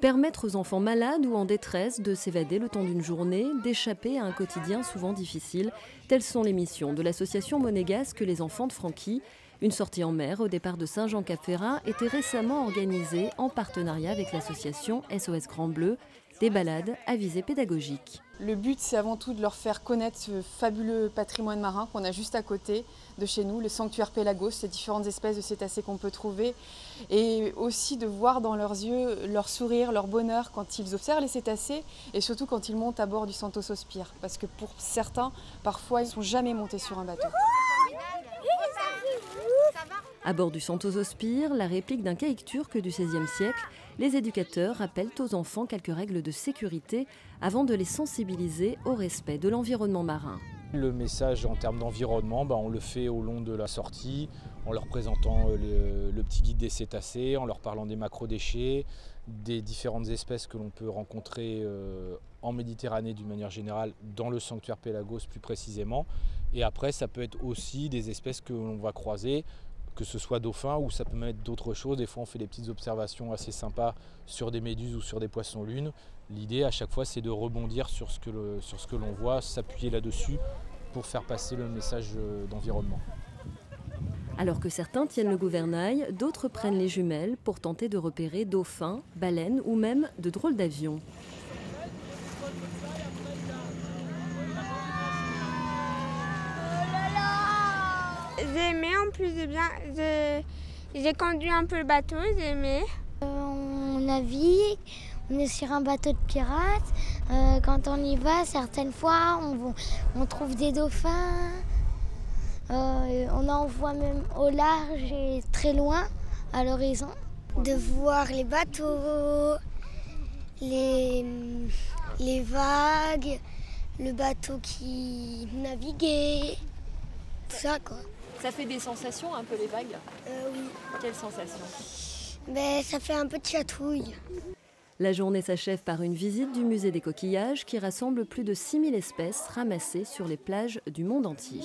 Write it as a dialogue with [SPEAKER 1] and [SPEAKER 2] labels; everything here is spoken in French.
[SPEAKER 1] Permettre aux enfants malades ou en détresse de s'évader le temps d'une journée, d'échapper à un quotidien souvent difficile, telles sont les missions de l'association monégasque Les Enfants de Francky. Une sortie en mer au départ de Saint-Jean-Cap-Ferrat était récemment organisée en partenariat avec l'association SOS Grand Bleu, des balades à visée pédagogique.
[SPEAKER 2] Le but, c'est avant tout de leur faire connaître ce fabuleux patrimoine marin qu'on a juste à côté de chez nous, le sanctuaire Pélagos, ces différentes espèces de cétacés qu'on peut trouver, et aussi de voir dans leurs yeux leur sourire, leur bonheur quand ils observent les cétacés et surtout quand ils montent à bord du Santos Hospire, parce que pour certains, parfois, ils ne sont jamais montés sur un bateau.
[SPEAKER 1] À bord du Santos Hospire, la réplique d'un caïque turc du XVIe siècle, les éducateurs rappellent aux enfants quelques règles de sécurité avant de les sensibiliser au respect de l'environnement marin.
[SPEAKER 3] Le message en termes d'environnement, on le fait au long de la sortie, en leur présentant le petit guide des cétacés, en leur parlant des macrodéchets, des différentes espèces que l'on peut rencontrer en Méditerranée d'une manière générale, dans le sanctuaire Pélagos plus précisément. Et après, ça peut être aussi des espèces que l'on va croiser, que ce soit dauphins ou ça peut même être d'autres choses. Des fois, on fait des petites observations assez sympas sur des méduses ou sur des poissons-lunes. L'idée, à chaque fois, c'est de rebondir sur ce que l'on voit, s'appuyer là-dessus pour faire passer le message d'environnement.
[SPEAKER 1] Alors que certains tiennent le gouvernail, d'autres prennent les jumelles pour tenter de repérer dauphins, baleines ou même de drôles d'avions.
[SPEAKER 4] J'ai aimé en plus de bien, j'ai conduit un peu le bateau, j'ai aimé.
[SPEAKER 5] On navigue, on est sur un bateau de pirates. Quand on y va, certaines fois, on trouve des dauphins. On en voit même au large et très loin, à l'horizon. De voir les bateaux, les vagues, le bateau qui naviguait, tout ça quoi.
[SPEAKER 1] Ça fait des sensations un peu les vagues ?
[SPEAKER 5] Oui.
[SPEAKER 1] Quelles sensations ?
[SPEAKER 5] Ça fait un peu de chatouille.
[SPEAKER 1] La journée s'achève par une visite du musée des coquillages qui rassemble plus de 6000 espèces ramassées sur les plages du monde entier.